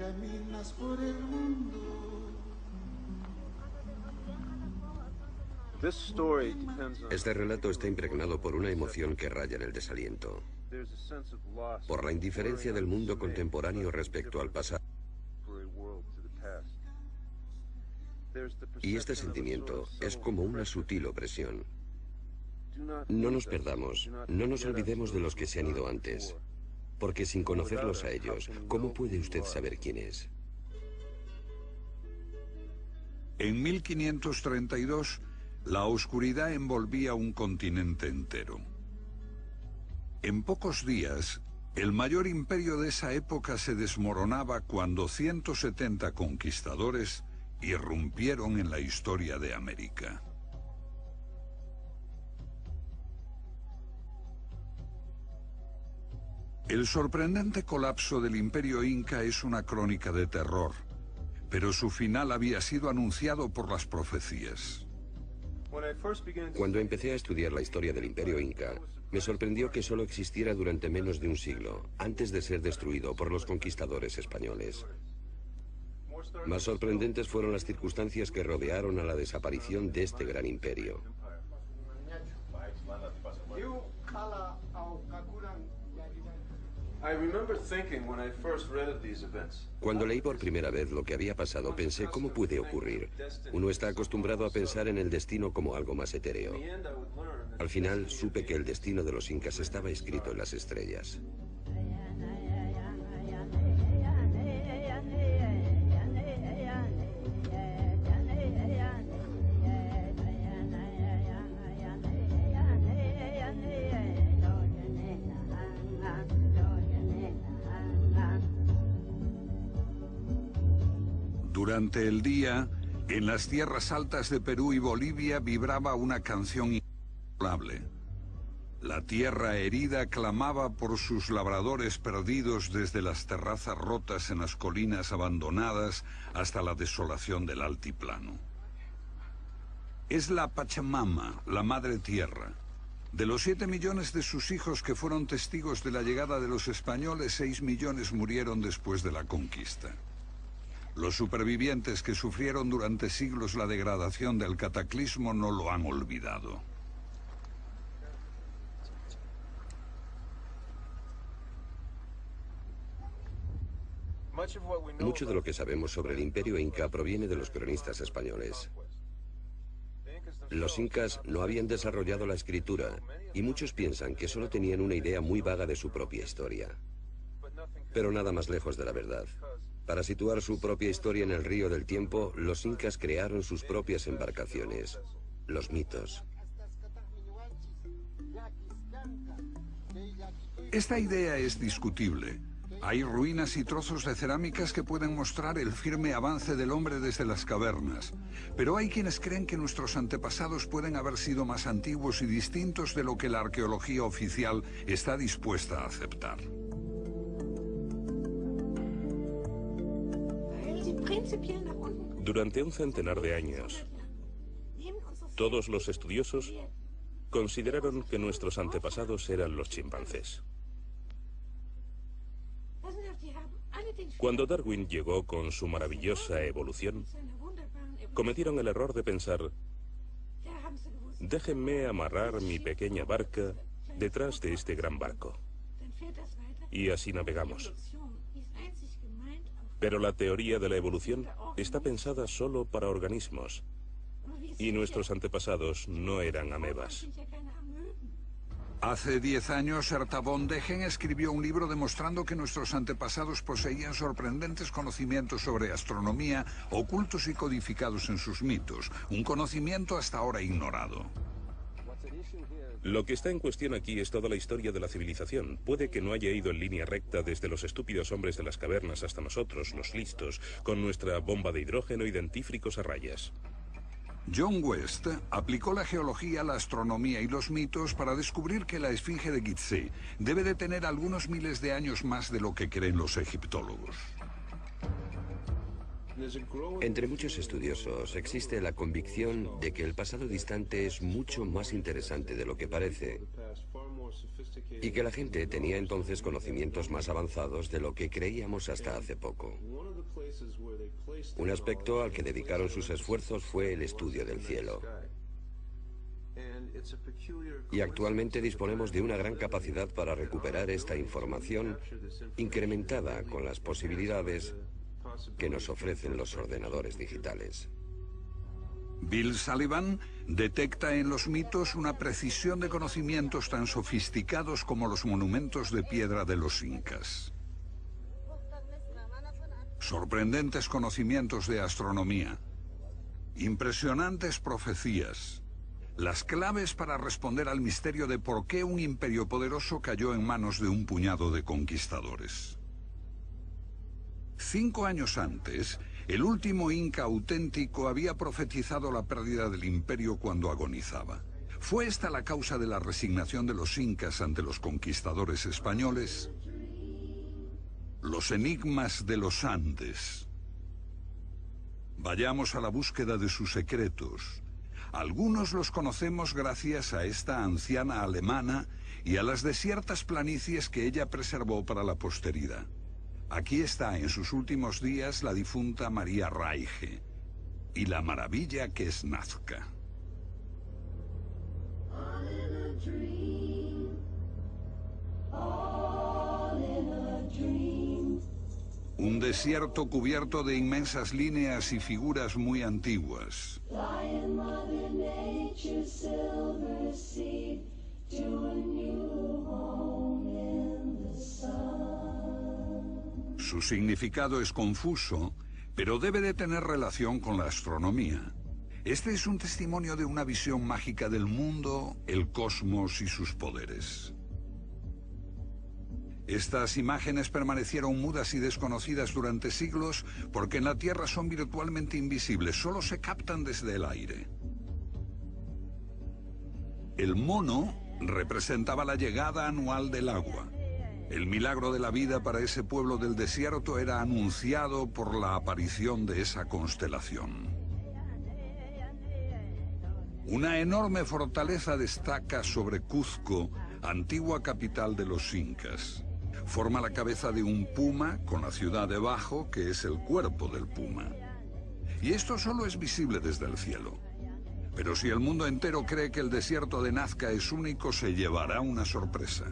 caminas por el mundo. Este relato está impregnado por una emoción que raya en el desaliento, por la indiferencia del mundo contemporáneo respecto al pasado. Y este sentimiento es como una sutil opresión. No nos perdamos, no nos olvidemos de los que se han ido antes, porque sin conocerlos a ellos, ¿cómo puede usted saber quién es? En 1532, la oscuridad envolvía un continente entero. En pocos días, el mayor imperio de esa época se desmoronaba cuando 170 conquistadores irrumpieron en la historia de América. El sorprendente colapso del Imperio Inca es una crónica de terror, pero su final había sido anunciado por las profecías. Cuando empecé a estudiar la historia del Imperio Inca, me sorprendió que solo existiera durante menos de un siglo, antes de ser destruido por los conquistadores españoles. Más sorprendentes fueron las circunstancias que rodearon a la desaparición de este gran imperio. Cuando leí por primera vez lo que había pasado, pensé, ¿cómo puede ocurrir? Uno está acostumbrado a pensar en el destino como algo más etéreo. Al final, supe que el destino de los incas estaba escrito en las estrellas. Durante el día, en las tierras altas de Perú y Bolivia vibraba una canción incontrolable. La tierra herida clamaba por sus labradores perdidos desde las terrazas rotas en las colinas abandonadas hasta la desolación del altiplano. Es la Pachamama, la Madre Tierra. De los 7 millones de sus hijos que fueron testigos de la llegada de los españoles, 6 millones murieron después de la conquista. Los supervivientes que sufrieron durante siglos la degradación del cataclismo no lo han olvidado. Mucho de lo que sabemos sobre el Imperio Inca proviene de los cronistas españoles. Los incas no habían desarrollado la escritura y muchos piensan que solo tenían una idea muy vaga de su propia historia. Pero nada más lejos de la verdad. Para situar su propia historia en el río del tiempo, los incas crearon sus propias embarcaciones, los mitos. Esta idea es discutible. Hay ruinas y trozos de cerámicas que pueden mostrar el firme avance del hombre desde las cavernas. Pero hay quienes creen que nuestros antepasados pueden haber sido más antiguos y distintos de lo que la arqueología oficial está dispuesta a aceptar. Durante un centenar de años, todos los estudiosos consideraron que nuestros antepasados eran los chimpancés. Cuando Darwin llegó con su maravillosa evolución, cometieron el error de pensar: déjenme amarrar mi pequeña barca detrás de este gran barco. Y así navegamos. Pero la teoría de la evolución está pensada solo para organismos, y nuestros antepasados no eran amebas. Hace 10 años, Herta von Degen escribió un libro demostrando que nuestros antepasados poseían sorprendentes conocimientos sobre astronomía, ocultos y codificados en sus mitos, un conocimiento hasta ahora ignorado. Lo que está en cuestión aquí es toda la historia de la civilización. Puede que no haya ido en línea recta desde los estúpidos hombres de las cavernas hasta nosotros, los listos, con nuestra bomba de hidrógeno y dentífricos a rayas. John West aplicó la geología, la astronomía y los mitos para descubrir que la esfinge de Gizeh debe de tener algunos miles de años más de lo que creen los egiptólogos. Entre muchos estudiosos existe la convicción de que el pasado distante es mucho más interesante de lo que parece. y que la gente tenía entonces conocimientos más avanzados de lo que creíamos hasta hace poco. Un aspecto al que dedicaron sus esfuerzos fue el estudio del cielo. Y actualmente disponemos de una gran capacidad para recuperar esta información, incrementada con las posibilidades que nos ofrecen los ordenadores digitales. Bill Sullivan detecta en los mitos una precisión de conocimientos tan sofisticados como los monumentos de piedra de los incas. Sorprendentes conocimientos de astronomía, impresionantes profecías, las claves para responder al misterio de por qué un imperio poderoso cayó en manos de un puñado de conquistadores. 5 años antes, el último inca auténtico había profetizado la pérdida del imperio cuando agonizaba. ¿Fue esta la causa de la resignación de los incas ante los conquistadores españoles? Los enigmas de los Andes. Vayamos a la búsqueda de sus secretos. Algunos los conocemos gracias a esta anciana alemana y a las desiertas planicies que ella preservó para la posteridad. Aquí está en sus últimos días la difunta María Raige y la maravilla que es Nazca. Un desierto cubierto de inmensas líneas y figuras muy antiguas. Su significado es confuso, pero debe de tener relación con la astronomía. Este es un testimonio de una visión mágica del mundo, el cosmos y sus poderes. Estas imágenes permanecieron mudas y desconocidas durante siglos porque en la Tierra son virtualmente invisibles, solo se captan desde el aire. El mono representaba la llegada anual del agua. El milagro de la vida para ese pueblo del desierto era anunciado por la aparición de esa constelación. Una enorme fortaleza destaca sobre Cuzco, antigua capital de los incas. Forma la cabeza de un puma con la ciudad debajo, que es el cuerpo del puma. Y esto solo es visible desde el cielo. Pero si el mundo entero cree que el desierto de Nazca es único, se llevará una sorpresa.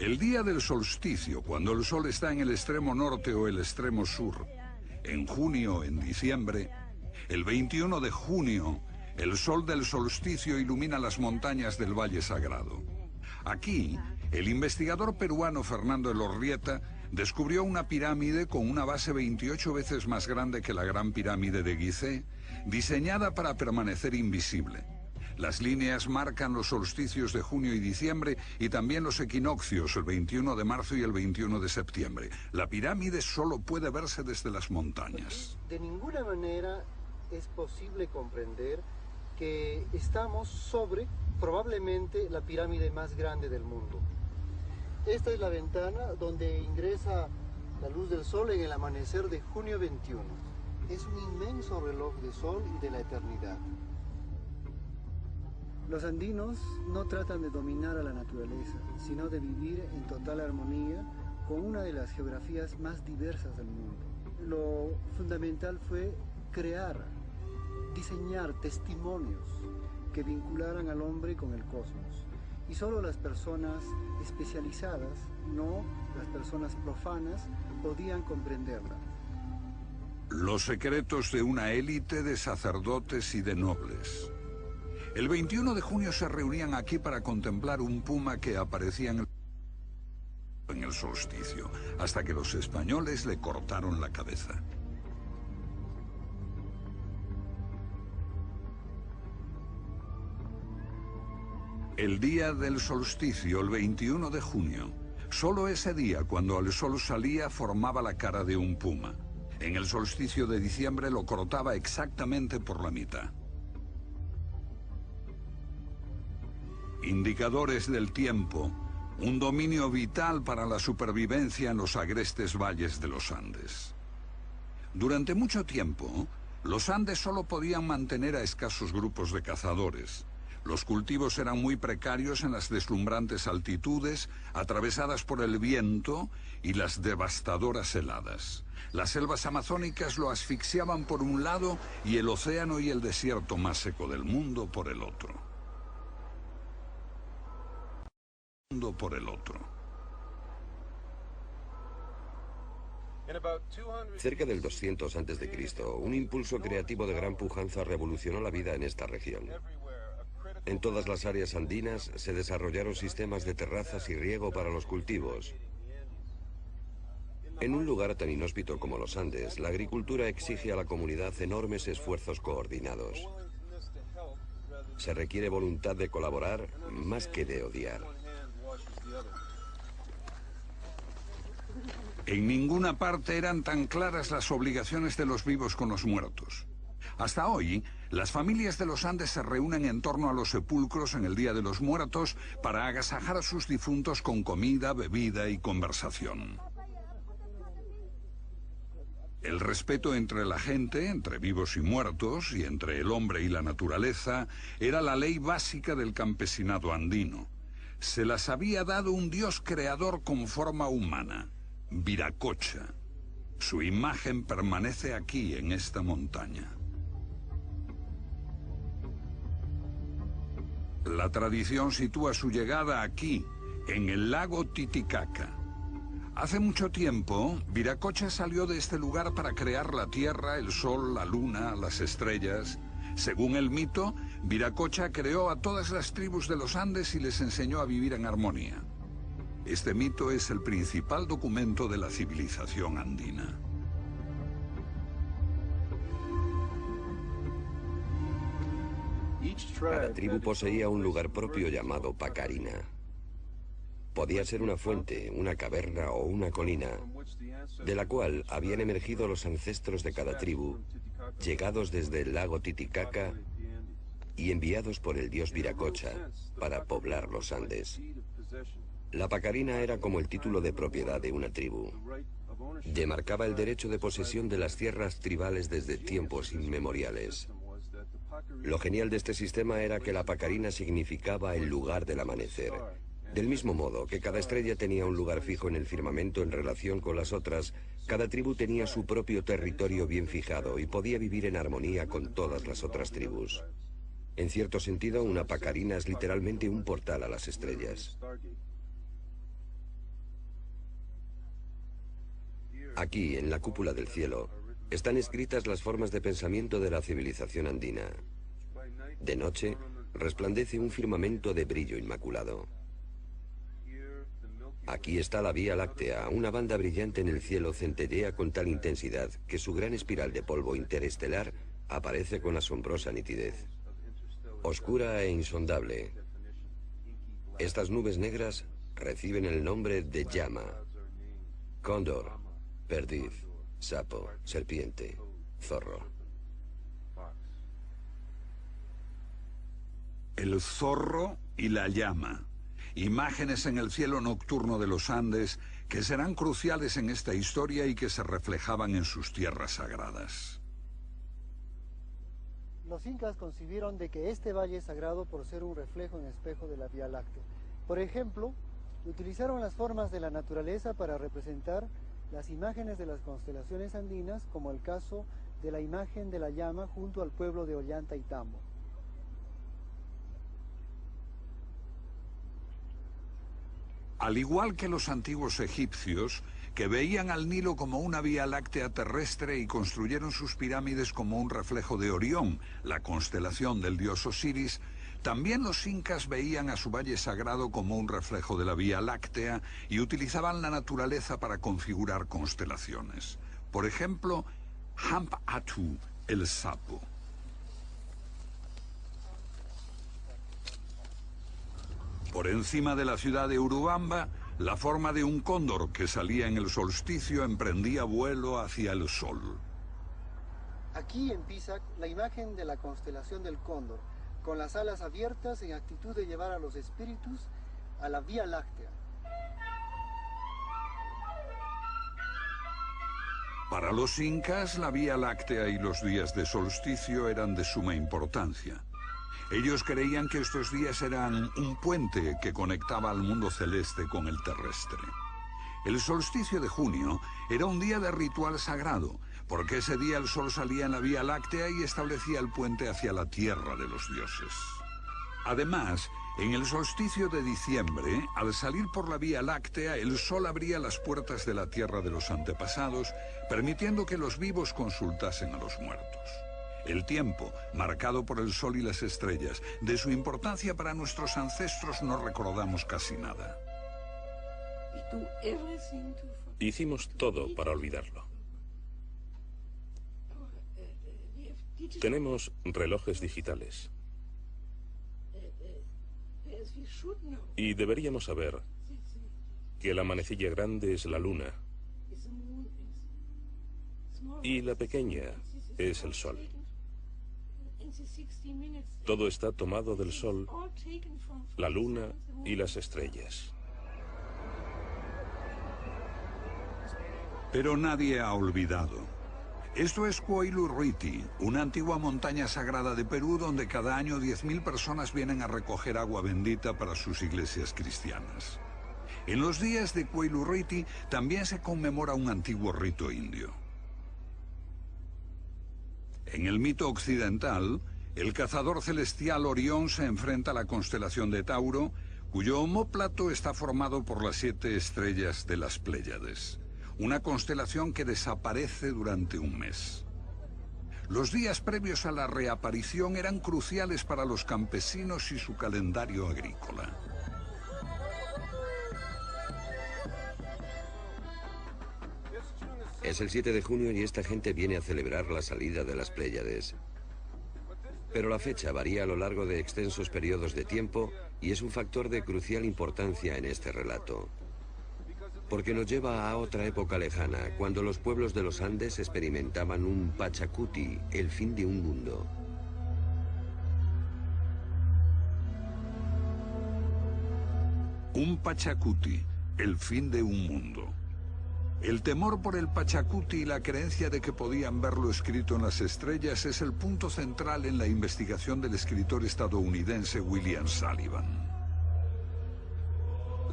El día del solsticio, cuando el sol está en el extremo norte o el extremo sur, en junio o en diciembre, el 21 de junio, el sol del solsticio ilumina las montañas del Valle Sagrado. Aquí, el investigador peruano Fernando Elorrieta descubrió una pirámide con una base 28 veces más grande que la Gran Pirámide de Gizeh, diseñada para permanecer invisible. Las líneas marcan los solsticios de junio y diciembre y también los equinoccios, el 21 de marzo y el 21 de septiembre. La pirámide solo puede verse desde las montañas. De ninguna manera es posible comprender que estamos sobre probablemente la pirámide más grande del mundo. Esta es la ventana donde ingresa la luz del sol en el amanecer de junio 21. Es un inmenso reloj de sol y de la eternidad. Los andinos no tratan de dominar a la naturaleza, sino de vivir en total armonía con una de las geografías más diversas del mundo. Lo fundamental fue crear, diseñar testimonios que vincularan al hombre con el cosmos. Y solo las personas especializadas, no las personas profanas, podían comprenderla. Los secretos de una élite de sacerdotes y de nobles. El 21 de junio se reunían aquí para contemplar un puma que aparecía en el solsticio, hasta que los españoles le cortaron la cabeza. El día del solsticio, el 21 de junio, solo ese día, cuando el sol salía, formaba la cara de un puma. En el solsticio de diciembre lo cortaba exactamente por la mitad. Indicadores del tiempo, un dominio vital para la supervivencia en los agrestes valles de los Andes. Durante mucho tiempo, los Andes solo podían mantener a escasos grupos de cazadores. Los cultivos eran muy precarios en las deslumbrantes altitudes, atravesadas por el viento y las devastadoras heladas. Las selvas amazónicas lo asfixiaban por un lado y el océano y el desierto más seco del mundo por el otro. Cerca del 200 a.C., un impulso creativo de gran pujanza revolucionó la vida en esta región. En todas las áreas andinas se desarrollaron sistemas de terrazas y riego para los cultivos. En un lugar tan inhóspito como los Andes, la agricultura exige a la comunidad enormes esfuerzos coordinados. Se requiere voluntad de colaborar más que de odiar. En ninguna parte eran tan claras las obligaciones de los vivos con los muertos. Hasta hoy, las familias de los Andes se reúnen en torno a los sepulcros en el Día de los Muertos para agasajar a sus difuntos con comida, bebida y conversación. El respeto entre la gente, entre vivos y muertos, y entre el hombre y la naturaleza, era la ley básica del campesinado andino. Se las había dado un dios creador con forma humana, Viracocha. Su imagen permanece aquí, en esta montaña. La tradición sitúa su llegada aquí, en el lago Titicaca. Hace mucho tiempo, Viracocha salió de este lugar para crear la tierra, el sol, la luna, las estrellas. Según el mito, Viracocha creó a todas las tribus de los Andes y les enseñó a vivir en armonía. Este mito es el principal documento de la civilización andina. Cada tribu poseía un lugar propio llamado Pacarina. Podía ser una fuente, una caverna o una colina, de la cual habían emergido los ancestros de cada tribu, llegados desde el lago Titicaca y enviados por el dios Viracocha para poblar los Andes. La Pacarina era como el título de propiedad de una tribu. Demarcaba el derecho de posesión de las tierras tribales desde tiempos inmemoriales. Lo genial de este sistema era que la Pacarina significaba el lugar del amanecer. Del mismo modo que cada estrella tenía un lugar fijo en el firmamento en relación con las otras, cada tribu tenía su propio territorio bien fijado y podía vivir en armonía con todas las otras tribus. En cierto sentido, una Pacarina es literalmente un portal a las estrellas. Aquí, en la cúpula del cielo, están escritas las formas de pensamiento de la civilización andina. De noche, resplandece un firmamento de brillo inmaculado. Aquí está la Vía Láctea, una banda brillante en el cielo centellea con tal intensidad que su gran espiral de polvo interestelar aparece con asombrosa nitidez. Oscura e insondable. Estas nubes negras reciben el nombre de llama, cóndor, perdiz, sapo, serpiente, zorro. El zorro y la llama. Imágenes en el cielo nocturno de los Andes que serán cruciales en esta historia y que se reflejaban en sus tierras sagradas. Los incas concibieron de que este valle es sagrado por ser un reflejo en espejo de la Vía Láctea. Por ejemplo, utilizaron las formas de la naturaleza para representar las imágenes de las constelaciones andinas, como el caso de la imagen de la llama junto al pueblo de Ollantaytambo. Al igual que los antiguos egipcios, que veían al Nilo como una vía láctea terrestre y construyeron sus pirámides como un reflejo de Orión, la constelación del dios Osiris, también los incas veían a su valle sagrado como un reflejo de la Vía Láctea y utilizaban la naturaleza para configurar constelaciones. Por ejemplo, Hampatu, el sapo. Por encima de la ciudad de Urubamba, la forma de un cóndor que salía en el solsticio emprendía vuelo hacia el sol. Aquí en Pisac, la imagen de la constelación del cóndor, con las alas abiertas en actitud de llevar a los espíritus a la Vía Láctea. Para los incas, la Vía Láctea y los días de solsticio eran de suma importancia. Ellos creían que estos días eran un puente que conectaba al mundo celeste con el terrestre. El solsticio de junio era un día de ritual sagrado, porque ese día el sol salía en la Vía Láctea y establecía el puente hacia la tierra de los dioses. Además, en el solsticio de diciembre, al salir por la Vía Láctea, el sol abría las puertas de la tierra de los antepasados, permitiendo que los vivos consultasen a los muertos. El tiempo, marcado por el sol y las estrellas, de su importancia para nuestros ancestros no recordamos casi nada. Hicimos todo para olvidarlo. Tenemos relojes digitales. Y deberíamos saber que la manecilla grande es la luna y la pequeña es el sol. Todo está tomado del sol, la luna y las estrellas. Pero nadie ha olvidado. Esto es Huaylu Ruiti, una antigua montaña sagrada de Perú donde cada año 10.000 personas vienen a recoger agua bendita para sus iglesias cristianas. En los días de Huaylu Ruiti también se conmemora un antiguo rito indio. En el mito occidental, el cazador celestial Orión se enfrenta a la constelación de Tauro, cuyo omóplato está formado por las 7 estrellas de las Pléyades. Una constelación que desaparece durante un mes. Los días previos a la reaparición eran cruciales para los campesinos y su calendario agrícola. Es el 7 de junio y esta gente viene a celebrar la salida de las Pléyades. Pero la fecha varía a lo largo de extensos periodos de tiempo y es un factor de crucial importancia en este relato. Porque nos lleva a otra época lejana, cuando los pueblos de los Andes experimentaban un Pachacuti, el fin de un mundo. Un Pachacuti, el fin de un mundo. El temor por el Pachacuti y la creencia de que podían verlo escrito en las estrellas es el punto central en la investigación del escritor estadounidense William Sullivan.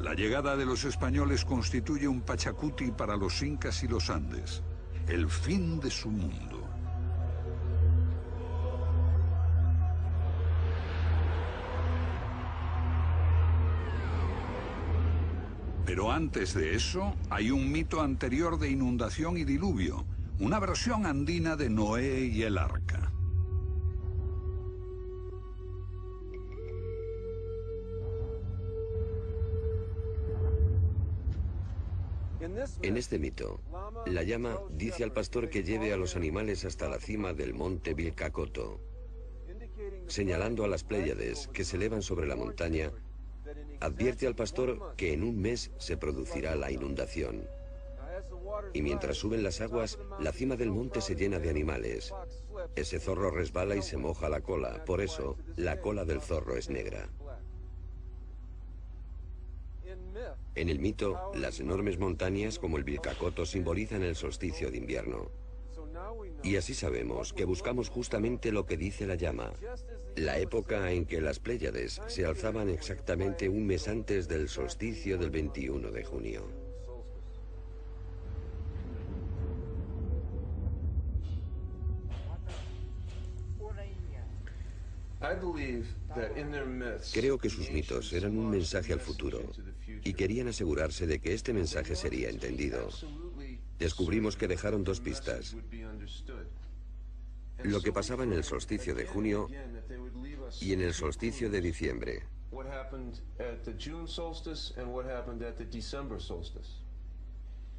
La llegada de los españoles constituye un Pachacuti para los incas y los Andes, el fin de su mundo. Pero antes de eso, hay un mito anterior de inundación y diluvio, una versión andina de Noé y el arca. En este mito, la llama dice al pastor que lleve a los animales hasta la cima del monte Vilcacotto, señalando a las Pléyades que se elevan sobre la montaña. Advierte al pastor que en un mes se producirá la inundación. Y mientras suben las aguas, la cima del monte se llena de animales. Ese zorro resbala y se moja la cola, por eso la cola del zorro es negra. En el mito, las enormes montañas como el Vilcacotto simbolizan el solsticio de invierno. Y así sabemos que buscamos justamente lo que dice la llama, la época en que las Pléyades se alzaban exactamente un mes antes del solsticio del 21 de junio. Creo que sus mitos eran un mensaje al futuro y querían asegurarse de que este mensaje sería entendido. Descubrimos que dejaron 2 pistas. Lo que pasaba en el solsticio de junio y en el solsticio de diciembre.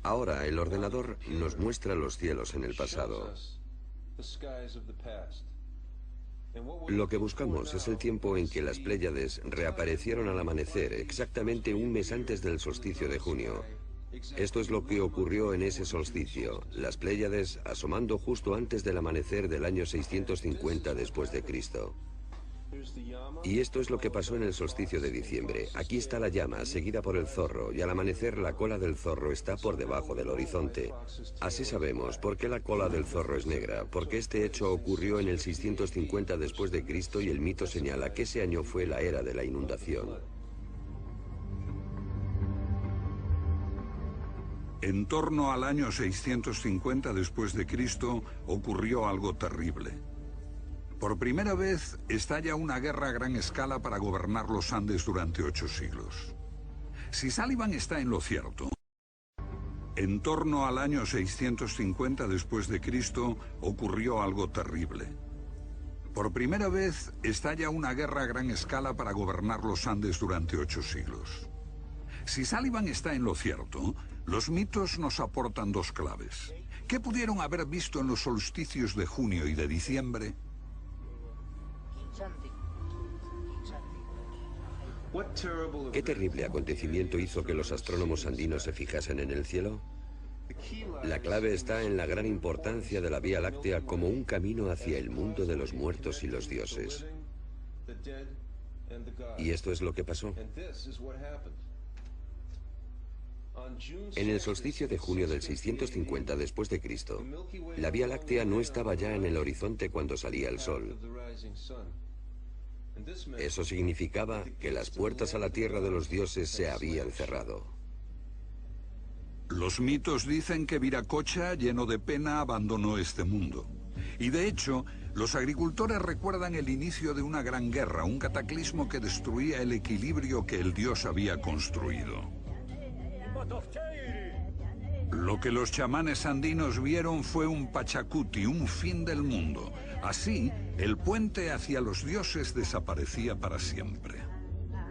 Ahora el ordenador nos muestra los cielos en el pasado. Lo que buscamos es el tiempo en que las Pléyades reaparecieron al amanecer, exactamente un mes antes del solsticio de junio. Esto es lo que ocurrió en ese solsticio, las Pléyades asomando justo antes del amanecer del año 650 después de Cristo. Y esto es lo que pasó en el solsticio de diciembre. Aquí está la llama, seguida por el zorro, y al amanecer la cola del zorro está por debajo del horizonte. Así sabemos por qué la cola del zorro es negra, porque este hecho ocurrió en el 650 después de Cristo y el mito señala que ese año fue la era de la inundación. En torno al año 650 después de Cristo ocurrió algo terrible. Por primera vez estalla una guerra a gran escala para gobernar los Andes durante 8 siglos. Si Sullivan está en lo cierto, en torno al año 650 después de Cristo ocurrió algo terrible. Por primera vez estalla una guerra a gran escala para gobernar los Andes durante 8 siglos. Si Sullivan está en lo cierto, los mitos nos aportan 2 claves. ¿Qué pudieron haber visto en los solsticios de junio y de diciembre? ¿Qué terrible acontecimiento hizo que los astrónomos andinos se fijasen en el cielo? La clave está en la gran importancia de la Vía Láctea como un camino hacia el mundo de los muertos y los dioses. Y esto es lo que pasó. En el solsticio de junio del 650 después de Cristo, la Vía Láctea no estaba ya en el horizonte cuando salía el sol. Eso significaba que las puertas a la tierra de los dioses se habían cerrado. Los mitos dicen que Viracocha, lleno de pena, abandonó este mundo. Y de hecho, los agricultores recuerdan el inicio de una gran guerra, un cataclismo que destruía el equilibrio que el dios había construido. Lo que los chamanes andinos vieron fue un Pachacuti, un fin del mundo. Así, el puente hacia los dioses desaparecía para siempre.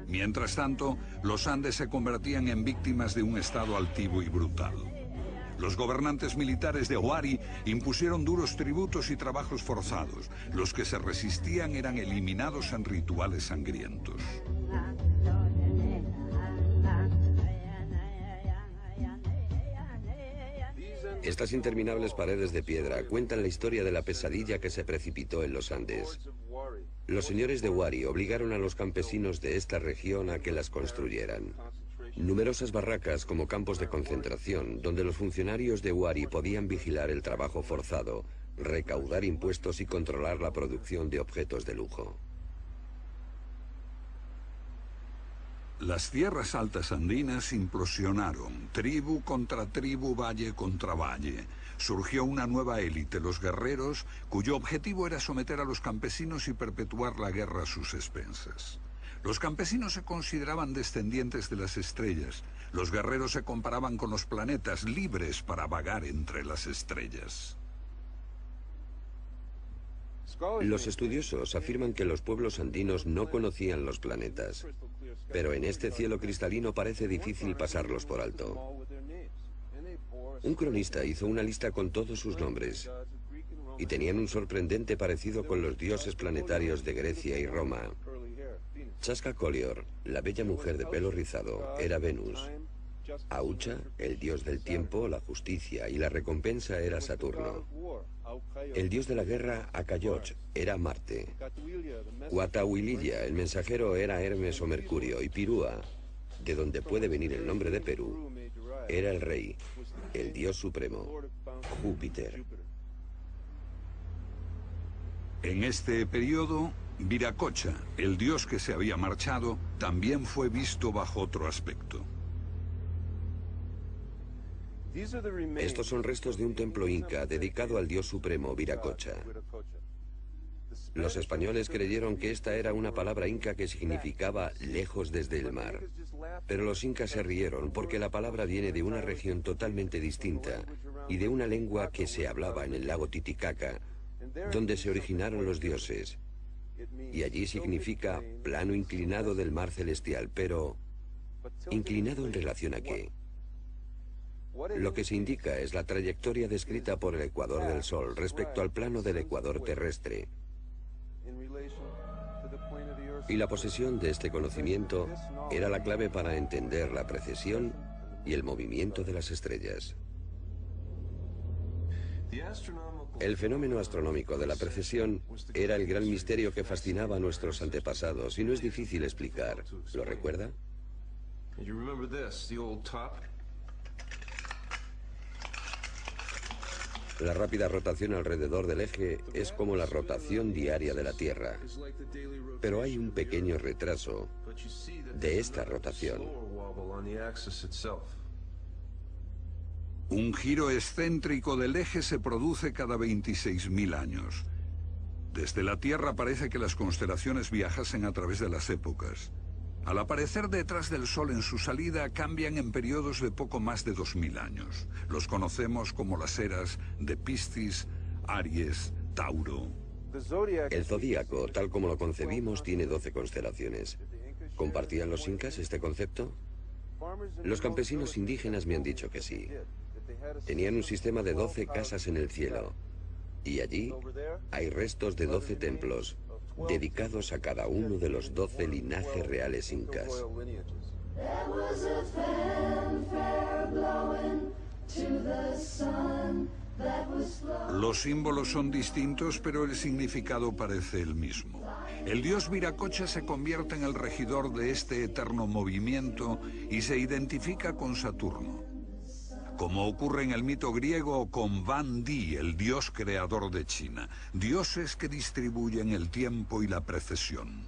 Mientras tanto, los Andes se convertían en víctimas de un estado altivo y brutal. Los gobernantes militares de Huari impusieron duros tributos y trabajos forzados. Los que se resistían eran eliminados en rituales sangrientos. Estas interminables paredes de piedra cuentan la historia de la pesadilla que se precipitó en los Andes. Los señores de Huari obligaron a los campesinos de esta región a que las construyeran. Numerosas barracas como campos de concentración, donde los funcionarios de Huari podían vigilar el trabajo forzado, recaudar impuestos y controlar la producción de objetos de lujo. Las tierras altas andinas implosionaron, tribu contra tribu, valle contra valle. Surgió una nueva élite, los guerreros, cuyo objetivo era someter a los campesinos y perpetuar la guerra a sus expensas. Los campesinos se consideraban descendientes de las estrellas. Los guerreros se comparaban con los planetas, libres para vagar entre las estrellas. Los estudiosos afirman que los pueblos andinos no conocían los planetas, pero en este cielo cristalino parece difícil pasarlos por alto. Un cronista hizo una lista con todos sus nombres, y tenían un sorprendente parecido con los dioses planetarios de Grecia y Roma. Chasca Colior, la bella mujer de pelo rizado, era Venus. Aucha, el dios del tiempo, la justicia y la recompensa, era Saturno. El dios de la guerra, Acayoch, era Marte. Huatahuililla, el mensajero, era Hermes o Mercurio. Y Pirúa, de donde puede venir el nombre de Perú, era el rey, el dios supremo, Júpiter. En este periodo, Viracocha, el dios que se había marchado, también fue visto bajo otro aspecto. Estos son restos de un templo inca dedicado al dios supremo Viracocha. Los españoles creyeron que esta era una palabra inca que significaba lejos desde el mar. Pero los incas se rieron porque la palabra viene de una región totalmente distinta y de una lengua que se hablaba en el lago Titicaca, donde se originaron los dioses. Y allí significa plano inclinado del mar celestial, pero ¿inclinado en relación a qué? Lo que se indica es la trayectoria descrita por el ecuador del Sol respecto al plano del ecuador terrestre. Y la posesión de este conocimiento era la clave para entender la precesión y el movimiento de las estrellas. El fenómeno astronómico de la precesión era el gran misterio que fascinaba a nuestros antepasados y no es difícil explicar. ¿Lo recuerda? La rápida rotación alrededor del eje es como la rotación diaria de la Tierra. Pero hay un pequeño retraso de esta rotación. Un giro excéntrico del eje se produce cada 26.000 años. Desde la Tierra parece que las constelaciones viajasen a través de las épocas. Al aparecer detrás del Sol en su salida, cambian en periodos de poco más de 2000 años. Los conocemos como las eras de Piscis, Aries, Tauro. El zodíaco, tal como lo concebimos, tiene 12 constelaciones. ¿Compartían los incas este concepto? Los campesinos indígenas me han dicho que sí. Tenían un sistema de 12 casas en el cielo. Y allí hay restos de 12 templos, dedicados a cada uno de los 12 linajes reales incas. Los símbolos son distintos, pero el significado parece el mismo. El dios Viracocha se convierte en el regidor de este eterno movimiento y se identifica con Saturno, como ocurre en el mito griego con Van Di, el dios creador de China, dioses que distribuyen el tiempo y la precesión.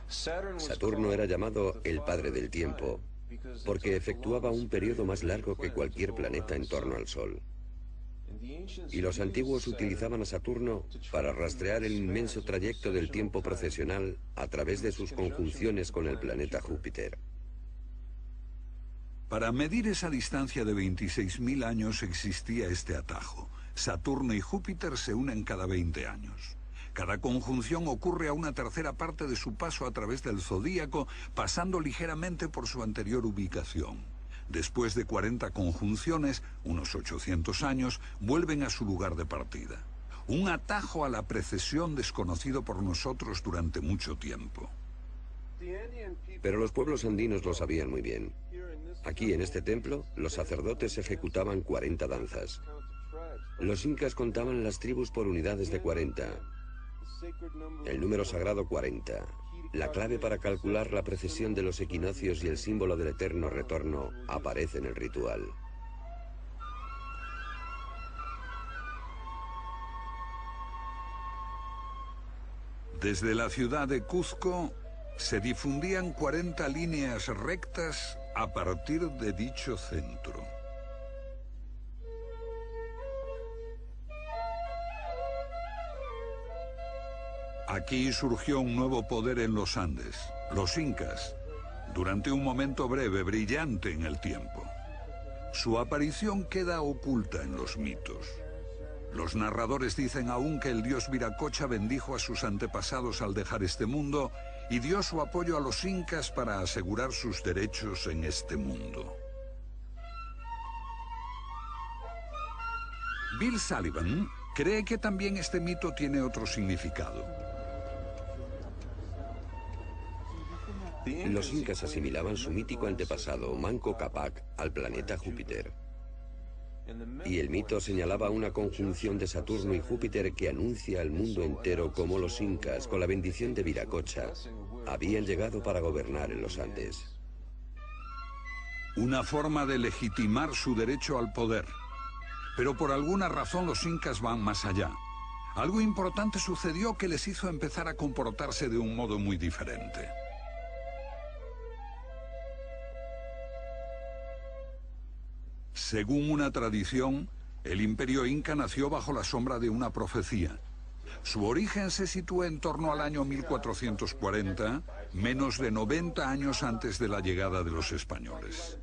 Saturno era llamado el padre del tiempo, porque efectuaba un periodo más largo que cualquier planeta en torno al Sol. Y los antiguos utilizaban a Saturno para rastrear el inmenso trayecto del tiempo procesional a través de sus conjunciones con el planeta Júpiter. Para medir esa distancia de 26.000 años existía este atajo. Saturno y Júpiter se unen cada 20 años. Cada conjunción ocurre a una tercera parte de su paso a través del zodíaco, pasando ligeramente por su anterior ubicación. Después de 40 conjunciones, unos 800 años, vuelven a su lugar de partida. Un atajo a la precesión desconocido por nosotros durante mucho tiempo. Pero los pueblos andinos lo sabían muy bien. Aquí, en este templo, los sacerdotes ejecutaban 40 danzas. Los incas contaban las tribus por unidades de 40. El número sagrado 40. La clave para calcular la precesión de los equinoccios y el símbolo del eterno retorno aparece en el ritual. Desde la ciudad de Cuzco se difundían 40 líneas rectas a partir de dicho centro. Aquí surgió un nuevo poder en los Andes, los incas, durante un momento breve, brillante en el tiempo. Su aparición queda oculta en los mitos. Los narradores dicen aún que el dios Viracocha bendijo a sus antepasados al dejar este mundo y dio su apoyo a los incas para asegurar sus derechos en este mundo. Bill Sullivan cree que también este mito tiene otro significado. Los incas asimilaban su mítico antepasado, Manco Cápac, al planeta Júpiter. Y el mito señalaba una conjunción de Saturno y Júpiter que anuncia al mundo entero cómo los incas, con la bendición de Viracocha, habían llegado para gobernar en los Andes. Una forma de legitimar su derecho al poder. Pero por alguna razón los incas van más allá. Algo importante sucedió que les hizo empezar a comportarse de un modo muy diferente. Según una tradición, el imperio inca nació bajo la sombra de una profecía. Su origen se sitúa en torno al año 1440, menos de 90 años antes de la llegada de los españoles.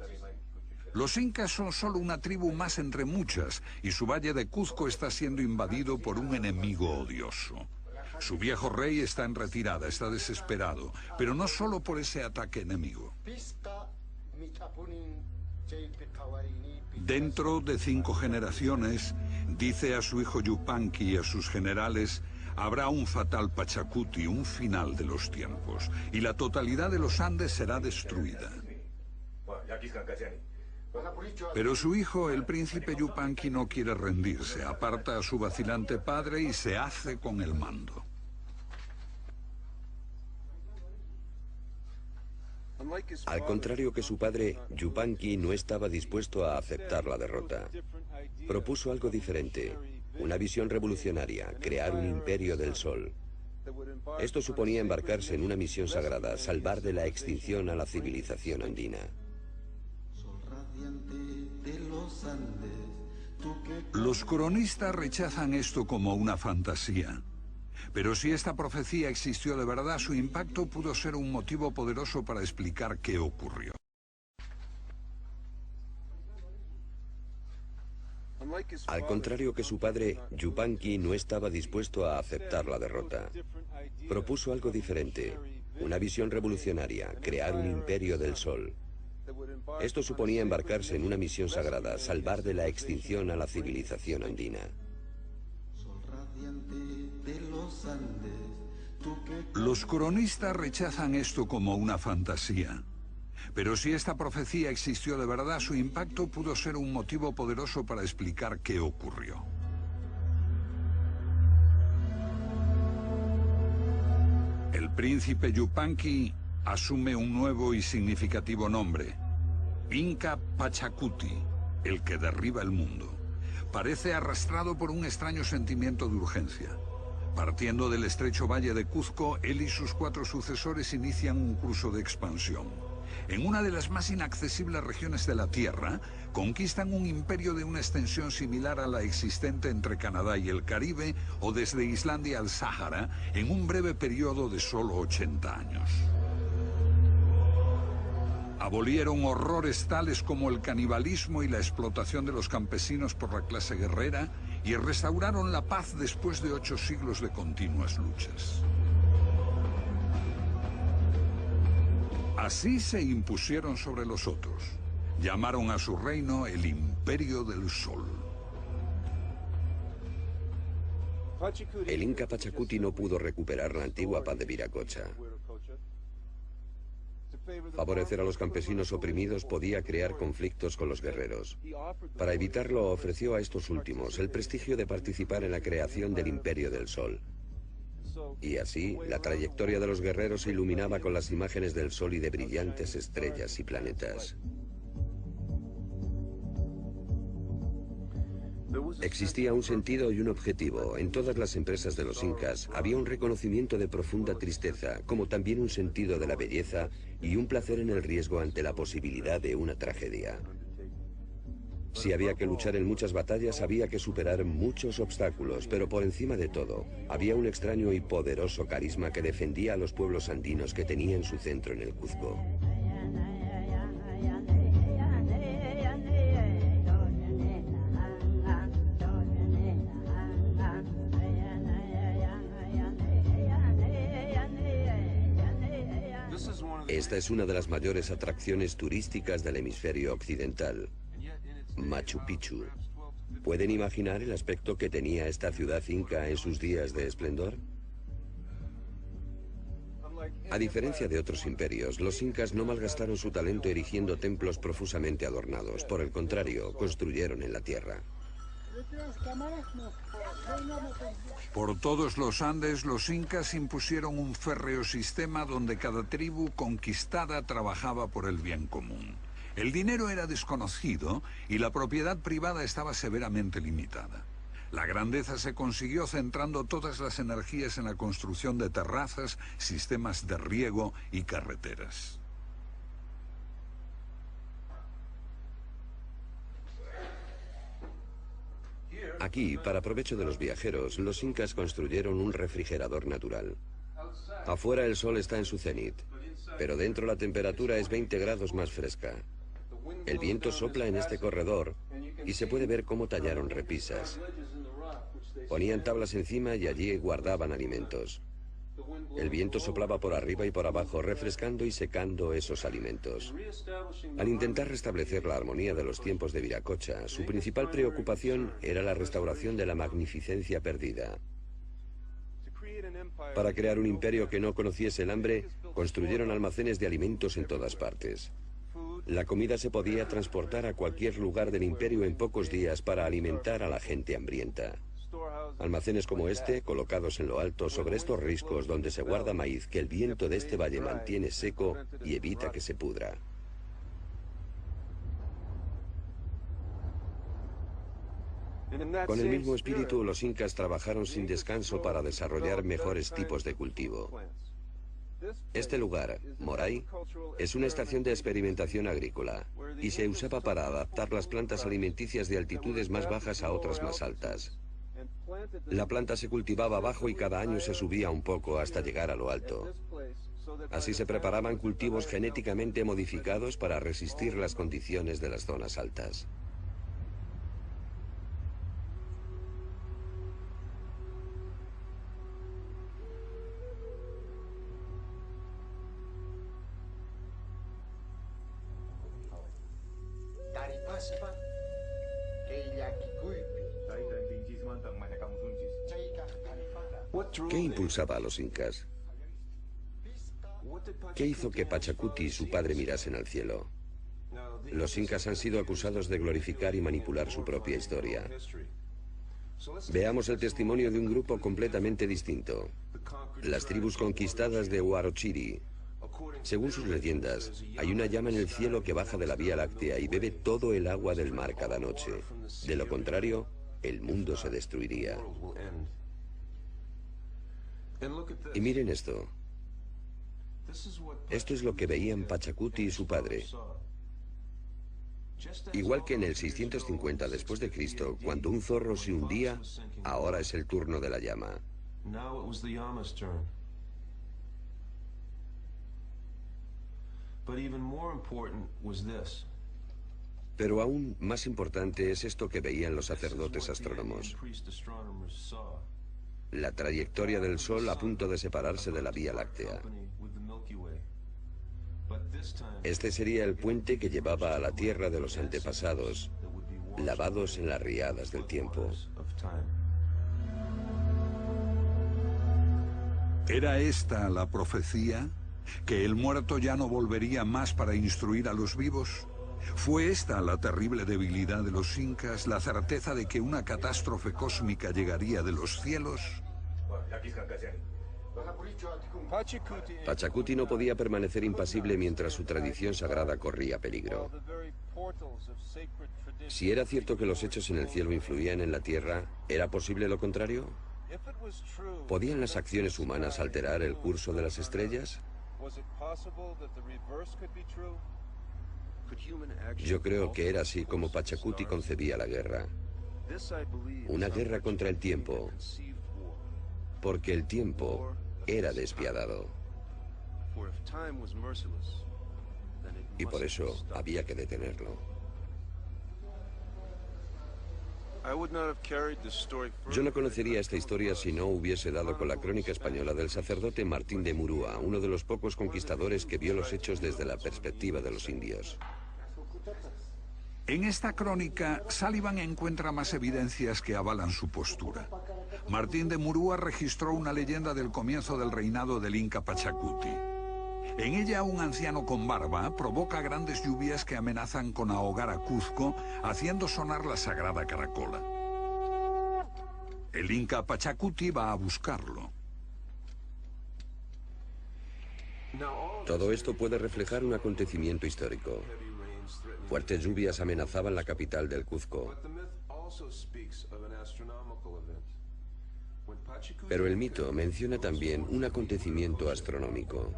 Los incas son solo una tribu más entre muchas, y su valle de Cuzco está siendo invadido por un enemigo odioso. Su viejo rey está en retirada, está desesperado, pero no solo por ese ataque enemigo. Dentro de 5 generaciones, dice a su hijo Yupanqui y a sus generales, habrá un fatal Pachacuti, un final de los tiempos, y la totalidad de los Andes será destruida. Pero su hijo, el príncipe Yupanqui, no quiere rendirse, aparta a su vacilante padre y se hace con el mando. Al contrario que su padre, Yupanqui no estaba dispuesto a aceptar la derrota. Propuso algo diferente, una visión revolucionaria, crear un imperio del sol. Esto suponía embarcarse en una misión sagrada, salvar de la extinción a la civilización andina. Los cronistas rechazan esto como una fantasía. Pero si esta profecía existió de verdad, su impacto pudo ser un motivo poderoso para explicar qué ocurrió. Al contrario que su padre, Yupanqui no estaba dispuesto a aceptar la derrota. Propuso algo diferente, una visión revolucionaria, crear un imperio del sol. Esto suponía embarcarse en una misión sagrada, salvar de la extinción a la civilización andina. Los cronistas rechazan esto como una fantasía. Pero si esta profecía existió de verdad, su impacto pudo ser un motivo poderoso para explicar qué ocurrió. El príncipe Yupanqui asume un nuevo y significativo nombre: Inca Pachacuti, el que derriba el mundo. Parece arrastrado por un extraño sentimiento de urgencia. Partiendo del estrecho valle de Cuzco, él y sus 4 sucesores inician un curso de expansión. En una de las más inaccesibles regiones de la Tierra, conquistan un imperio de una extensión similar a la existente entre Canadá y el Caribe, o desde Islandia al Sáhara, en un breve periodo de solo 80 años. Abolieron horrores tales como el canibalismo y la explotación de los campesinos por la clase guerrera, y restauraron la paz después de 8 siglos de continuas luchas. Así se impusieron sobre los otros. Llamaron a su reino el Imperio del Sol. El Inca Pachacuti no pudo recuperar la antigua paz de Viracocha. Favorecer a los campesinos oprimidos podía crear conflictos con los guerreros. Para evitarlo, ofreció a estos últimos el prestigio de participar en la creación del Imperio del Sol. Y así, la trayectoria de los guerreros se iluminaba con las imágenes del Sol y de brillantes estrellas y planetas. Existía un sentido y un objetivo. En todas las empresas de los incas había un reconocimiento de profunda tristeza, como también un sentido de la belleza y un placer en el riesgo ante la posibilidad de una tragedia. Si había que luchar en muchas batallas, había que superar muchos obstáculos, pero por encima de todo, había un extraño y poderoso carisma que defendía a los pueblos andinos que tenían su centro en el Cuzco. Esta es una de las mayores atracciones turísticas del hemisferio occidental, Machu Picchu. ¿Pueden imaginar el aspecto que tenía esta ciudad inca en sus días de esplendor? A diferencia de otros imperios, los incas no malgastaron su talento erigiendo templos profusamente adornados. Por el contrario, construyeron en la tierra. Por todos los Andes, los incas impusieron un férreo sistema donde cada tribu conquistada trabajaba por el bien común. El dinero era desconocido y la propiedad privada estaba severamente limitada. La grandeza se consiguió centrando todas las energías en la construcción de terrazas, sistemas de riego y carreteras. Aquí, para provecho de los viajeros, los incas construyeron un refrigerador natural. Afuera el sol está en su cenit, pero dentro la temperatura es 20 grados más fresca. El viento sopla en este corredor y se puede ver cómo tallaron repisas. Ponían tablas encima y allí guardaban alimentos. El viento soplaba por arriba y por abajo, refrescando y secando esos alimentos. Al intentar restablecer la armonía de los tiempos de Viracocha, su principal preocupación era la restauración de la magnificencia perdida. Para crear un imperio que no conociese el hambre, construyeron almacenes de alimentos en todas partes. La comida se podía transportar a cualquier lugar del imperio en pocos días para alimentar a la gente hambrienta. Almacenes como este, colocados en lo alto sobre estos riscos donde se guarda maíz que el viento de este valle mantiene seco y evita que se pudra. Con el mismo espíritu, los incas trabajaron sin descanso para desarrollar mejores tipos de cultivo. Este lugar, Moray, es una estación de experimentación agrícola y se usaba para adaptar las plantas alimenticias de altitudes más bajas a otras más altas. La planta se cultivaba abajo y cada año se subía un poco hasta llegar a lo alto. Así se preparaban cultivos genéticamente modificados para resistir las condiciones de las zonas altas. ¿Qué impulsaba a los incas? ¿Qué hizo que Pachacuti y su padre mirasen al cielo? Los incas han sido acusados de glorificar y manipular su propia historia. Veamos el testimonio de un grupo completamente distinto. Las tribus conquistadas de Huarochiri. Según sus leyendas, hay una llama en el cielo que baja de la Vía Láctea y bebe todo el agua del mar cada noche. De lo contrario, el mundo se destruiría. Y miren esto. Esto es lo que veían Pachacuti y su padre. Igual que en el 650 después de Cristo, cuando un zorro se hundía, ahora es el turno de la llama. Pero aún más importante es esto que veían los sacerdotes astrónomos. La trayectoria del Sol a punto de separarse de la Vía Láctea. Este sería el puente que llevaba a la tierra de los antepasados, lavados en las riadas del tiempo. ¿Era esta la profecía? ¿Que el muerto ya no volvería más para instruir a los vivos? ¿Fue esta la terrible debilidad de los incas, la certeza de que una catástrofe cósmica llegaría de los cielos? Pachacuti no podía permanecer impasible mientras su tradición sagrada corría peligro. Si era cierto que los hechos en el cielo influían en la tierra, ¿era posible lo contrario? ¿Podían las acciones humanas alterar el curso de las estrellas? Yo creo que era así como Pachacuti concebía la guerra. Una guerra contra el tiempo, porque el tiempo era despiadado. Y por eso había que detenerlo. Yo no conocería esta historia si no hubiese dado con la crónica española del sacerdote Martín de Murúa, uno de los pocos conquistadores que vio los hechos desde la perspectiva de los indios. En esta crónica, Sullivan encuentra más evidencias que avalan su postura. Martín de Murúa registró una leyenda del comienzo del reinado del Inca Pachacuti. En ella, un anciano con barba provoca grandes lluvias que amenazan con ahogar a Cuzco, haciendo sonar la sagrada caracola. El Inca Pachacuti va a buscarlo. Todo esto puede reflejar un acontecimiento histórico. Fuertes lluvias amenazaban la capital del Cuzco. Pero el mito menciona también un acontecimiento astronómico.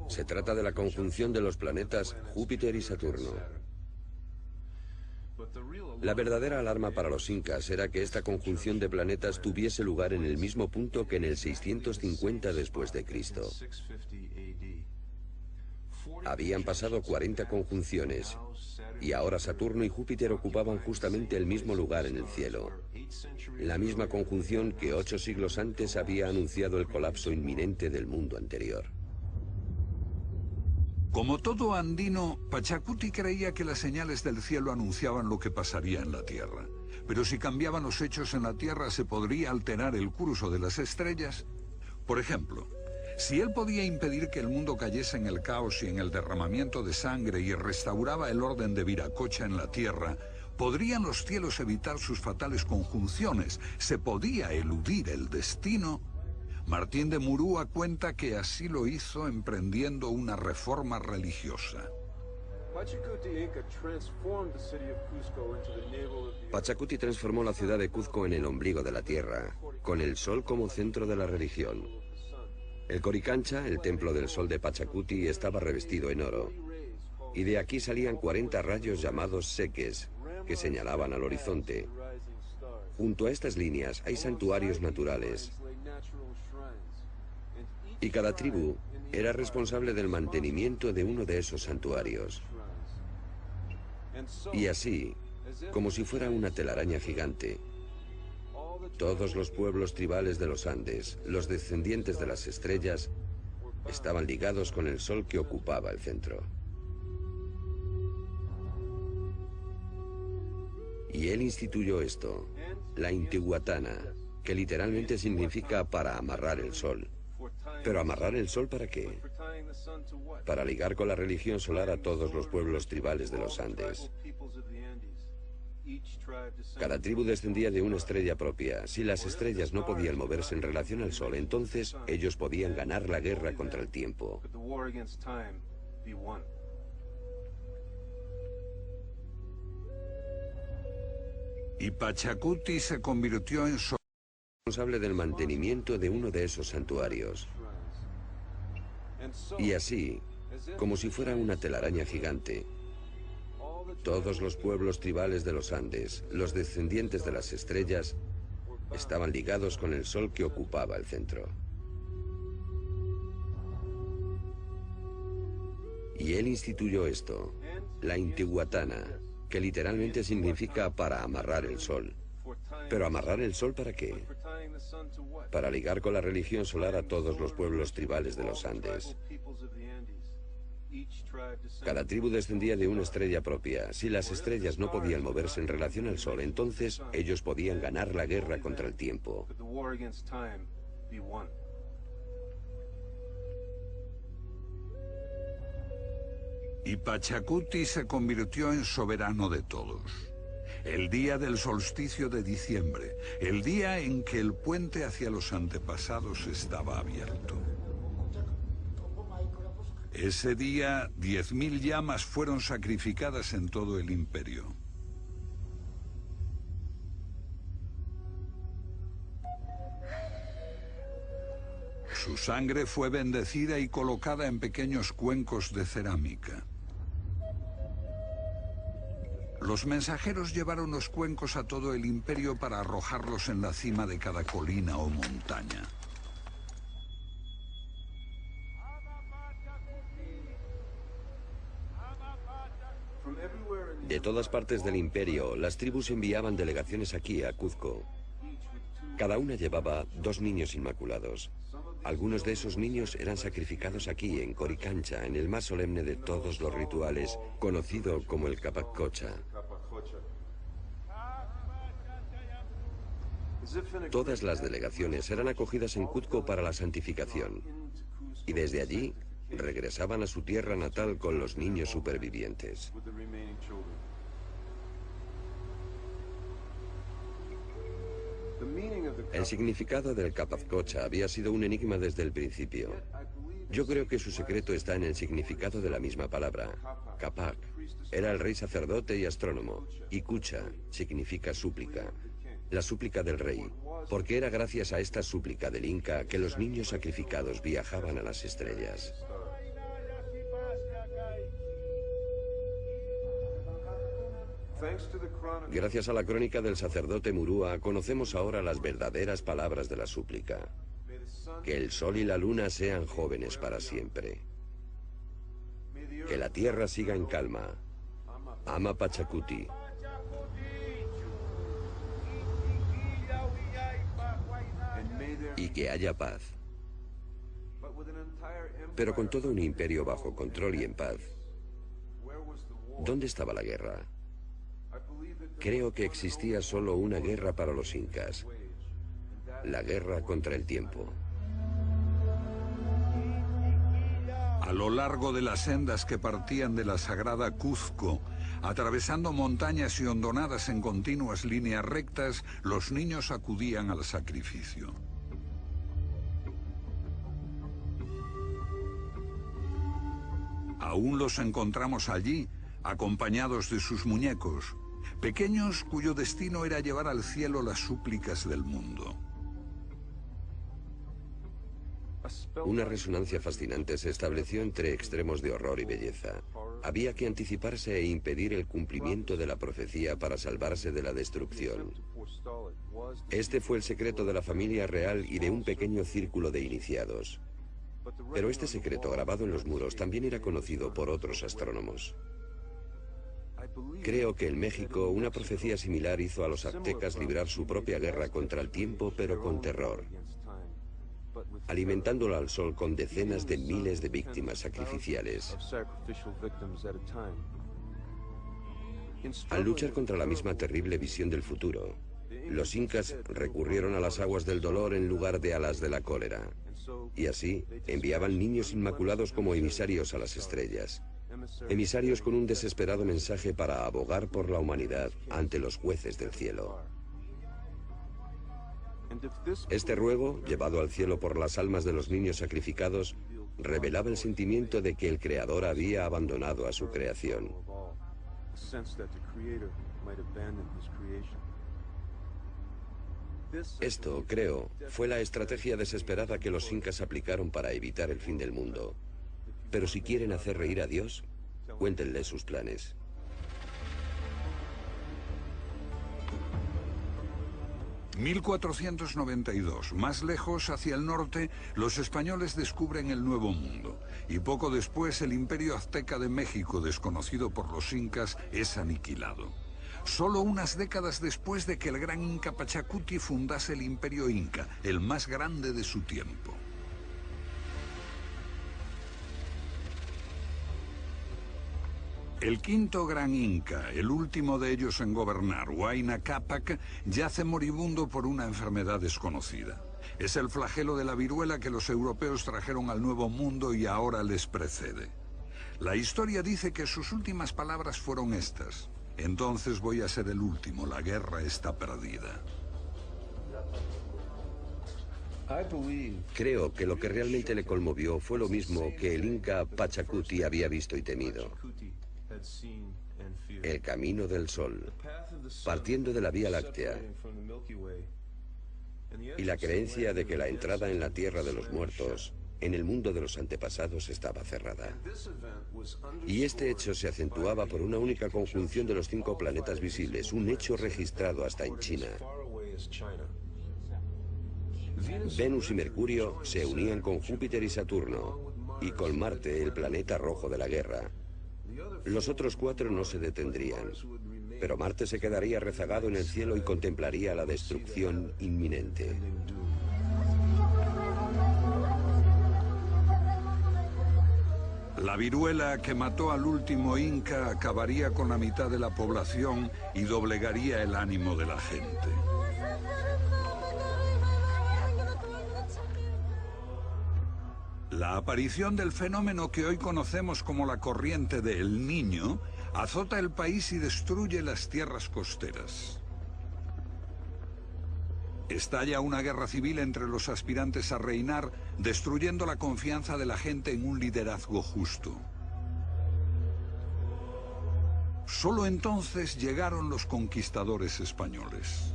Se trata de la conjunción de los planetas Júpiter y Saturno. La verdadera alarma para los incas era que esta conjunción de planetas tuviese lugar en el mismo punto que en el 650 después de Cristo. Habían pasado 40 conjunciones y ahora Saturno y Júpiter ocupaban justamente el mismo lugar en el cielo. La misma conjunción que 8 siglos antes había anunciado el colapso inminente del mundo anterior. Como todo andino, Pachacuti creía que las señales del cielo anunciaban lo que pasaría en la Tierra. Pero si cambiaban los hechos en la Tierra, ¿se podría alterar el curso de las estrellas? Por ejemplo, Si él podía impedir que el mundo cayese en el caos y en el derramamiento de sangre y restauraba el orden de Viracocha en la tierra, ¿podrían los cielos evitar sus fatales conjunciones? ¿Se podía eludir el destino? Martín de Murúa cuenta que así lo hizo emprendiendo una reforma religiosa. Pachacuti transformó la ciudad de Cuzco en el ombligo de la tierra, con el sol como centro de la religión. El Coricancha, el templo del sol de Pachacuti, estaba revestido en oro. Y de aquí salían 40 rayos llamados seques, que señalaban al horizonte. Junto a estas líneas hay santuarios naturales. Y cada tribu era responsable del mantenimiento de uno de esos santuarios. Y así, como si fuera una telaraña gigante, todos los pueblos tribales de los Andes, los descendientes de las estrellas, estaban ligados con el sol que ocupaba el centro. Y él instituyó esto, la Intihuatana, que literalmente significa para amarrar el sol. ¿Pero amarrar el sol para qué? Para ligar con la religión solar a todos los pueblos tribales de los Andes. Cada tribu descendía de una estrella propia. Si las estrellas no podían moverse en relación al sol, entonces ellos podían ganar la guerra contra el tiempo. Y Pachacuti se convirtió en responsable del mantenimiento de uno de esos santuarios. Y así, como si fuera una telaraña gigante, todos los pueblos tribales de los Andes, los descendientes de las estrellas, estaban ligados con el sol que ocupaba el centro. Y él instituyó esto, la Intihuatana, que literalmente significa para amarrar el sol. ¿Pero amarrar el sol para qué? Para ligar con la religión solar a todos los pueblos tribales de los Andes. Cada tribu descendía de una estrella propia. Si las estrellas no podían moverse en relación al sol, entonces ellos podían ganar la guerra contra el tiempo. Y Pachacuti se convirtió en soberano de todos. El día del solsticio de diciembre, el día en que el puente hacia los antepasados estaba abierto. Ese día, 10.000 llamas fueron sacrificadas en todo el imperio. Su sangre fue bendecida y colocada en pequeños cuencos de cerámica. Los mensajeros llevaron los cuencos a todo el imperio para arrojarlos en la cima de cada colina o montaña. De todas partes del imperio, las tribus enviaban delegaciones aquí, a Cuzco. Cada una llevaba 2 niños inmaculados. Algunos de esos niños eran sacrificados aquí, en Coricancha, en el más solemne de todos los rituales, conocido como el Capac Cocha. Todas las delegaciones eran acogidas en Cuzco para la santificación, y desde allí regresaban a su tierra natal con los niños supervivientes. El significado del Capac Cocha había sido un enigma desde el principio. Yo creo que su secreto está en el significado de la misma palabra. Capac era el rey sacerdote y astrónomo, y Cucha significa súplica, la súplica del rey, porque era gracias a esta súplica del Inca que los niños sacrificados viajaban a las estrellas. Gracias a la crónica del sacerdote Murúa, conocemos ahora las verdaderas palabras de la súplica. Que el sol y la luna sean jóvenes para siempre. Que la tierra siga en calma. Ama Pachacuti. Y que haya paz. Pero con todo un imperio bajo control y en paz, ¿dónde estaba la guerra? Creo que existía solo una guerra para los incas, la guerra contra el tiempo. A lo largo de las sendas que partían de la sagrada Cuzco, atravesando montañas y hondonadas en continuas líneas rectas, los niños acudían al sacrificio. Aún los encontramos allí, acompañados de sus muñecos, pequeños cuyo destino era llevar al cielo las súplicas del mundo. Una resonancia fascinante se estableció entre extremos de horror y belleza. Había que anticiparse e impedir el cumplimiento de la profecía para salvarse de la destrucción. Este fue el secreto de la familia real y de un pequeño círculo de iniciados. Pero este secreto grabado en los muros también era conocido por otros astrónomos. Creo que en México una profecía similar hizo a los aztecas librar su propia guerra contra el tiempo, pero con terror, alimentándolo al sol con decenas de miles de víctimas sacrificiales. Al luchar contra la misma terrible visión del futuro, los incas recurrieron a las aguas del dolor en lugar de a las de la cólera, y así enviaban niños inmaculados como emisarios a las estrellas, emisarios con un desesperado mensaje para abogar por la humanidad ante los jueces del cielo. Este ruego, llevado al cielo por las almas de los niños sacrificados, revelaba el sentimiento de que el Creador había abandonado a su creación. Esto, creo, fue la estrategia desesperada que los incas aplicaron para evitar el fin del mundo. Pero si quieren hacer reír a Dios, cuéntenle sus planes. ...1492, más lejos, hacia el norte, los españoles descubren el Nuevo Mundo. Y poco después, el Imperio Azteca de México, desconocido por los incas, es aniquilado. Solo unas décadas después de que el gran Inca Pachacuti fundase el Imperio Inca, el más grande de su tiempo. El quinto gran Inca, el último de ellos en gobernar, Huayna Cápac, yace moribundo por una enfermedad desconocida. Es el flagelo de la viruela que los europeos trajeron al Nuevo Mundo y ahora les precede. La historia dice que sus últimas palabras fueron estas: entonces voy a ser el último, la guerra está perdida. Creo que lo que realmente le conmovió fue lo mismo que el Inca Pachacuti había visto y temido: el camino del sol, partiendo de la Vía Láctea, y la creencia de que la entrada en la tierra de los muertos, en el mundo de los antepasados, estaba cerrada. Y este hecho se acentuaba por una única conjunción de los 5 planetas visibles, un hecho registrado hasta en China. Venus y Mercurio se unían con Júpiter y Saturno, y con Marte, el planeta rojo de la guerra. Los otros 4 no se detendrían, pero Marte se quedaría rezagado en el cielo y contemplaría la destrucción inminente. La viruela que mató al último Inca acabaría con la mitad de la población y doblegaría el ánimo de la gente. La aparición del fenómeno que hoy conocemos como la corriente del Niño azota el país y destruye las tierras costeras. Estalla una guerra civil entre los aspirantes a reinar, destruyendo la confianza de la gente en un liderazgo justo. Solo entonces llegaron los conquistadores españoles.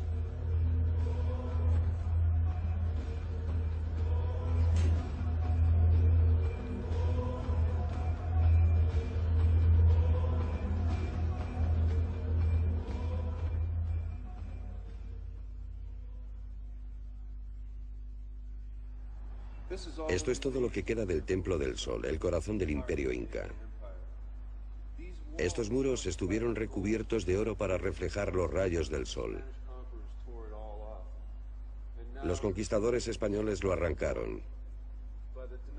Esto es todo lo que queda del Templo del Sol, el corazón del Imperio Inca. Estos muros estuvieron recubiertos de oro para reflejar los rayos del sol. Los conquistadores españoles lo arrancaron,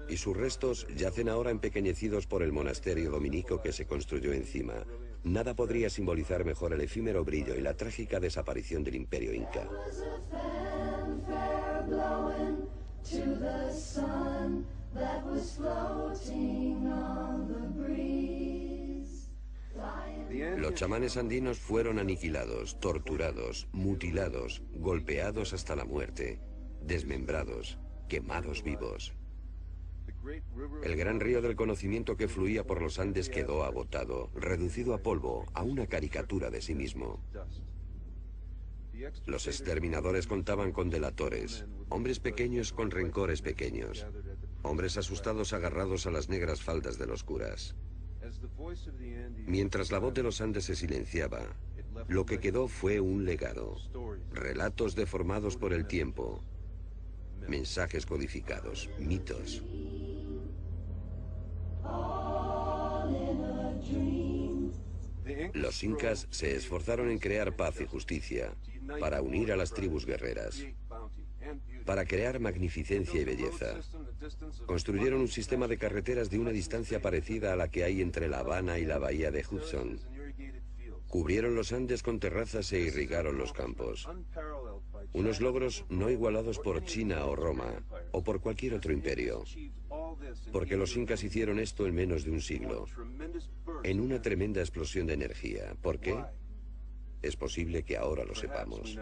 y sus restos yacen ahora empequeñecidos por el monasterio dominico que se construyó encima. Nada podría simbolizar mejor el efímero brillo y la trágica desaparición del Imperio Inca. To the sun, that was floating on the breeze. Los chamanes andinos fueron aniquilados, torturados, mutilados, golpeados hasta la muerte, desmembrados, quemados vivos. El gran río del conocimiento que fluía por los Andes quedó agotado, reducido a polvo, a una caricatura de sí mismo. Los exterminadores contaban con delatores, hombres pequeños con rencores pequeños, hombres asustados agarrados a las negras faldas de los curas. Mientras la voz de los Andes se silenciaba, lo que quedó fue un legado, relatos deformados por el tiempo, mensajes codificados, mitos. Los incas se esforzaron en crear paz y justicia, para unir a las tribus guerreras, para crear magnificencia y belleza. Construyeron un sistema de carreteras de una distancia parecida a la que hay entre La Habana y la bahía de Hudson. Cubrieron los Andes con terrazas e irrigaron los campos. Unos logros no igualados por China o Roma, o por cualquier otro imperio. Porque los incas hicieron esto en menos de un siglo, en una tremenda explosión de energía. ¿Por qué? Es posible que ahora lo sepamos.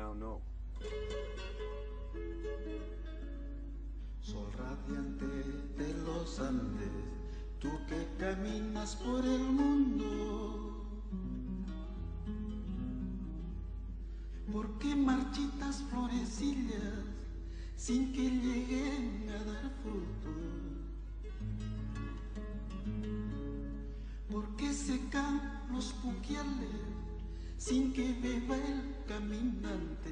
Sol radiante de los Andes, tú que caminas por el mundo, ¿por qué marchitas florecillas sin que lleguen a dar fruto? ¿Por qué secan los puquiales sin que beba el caminante?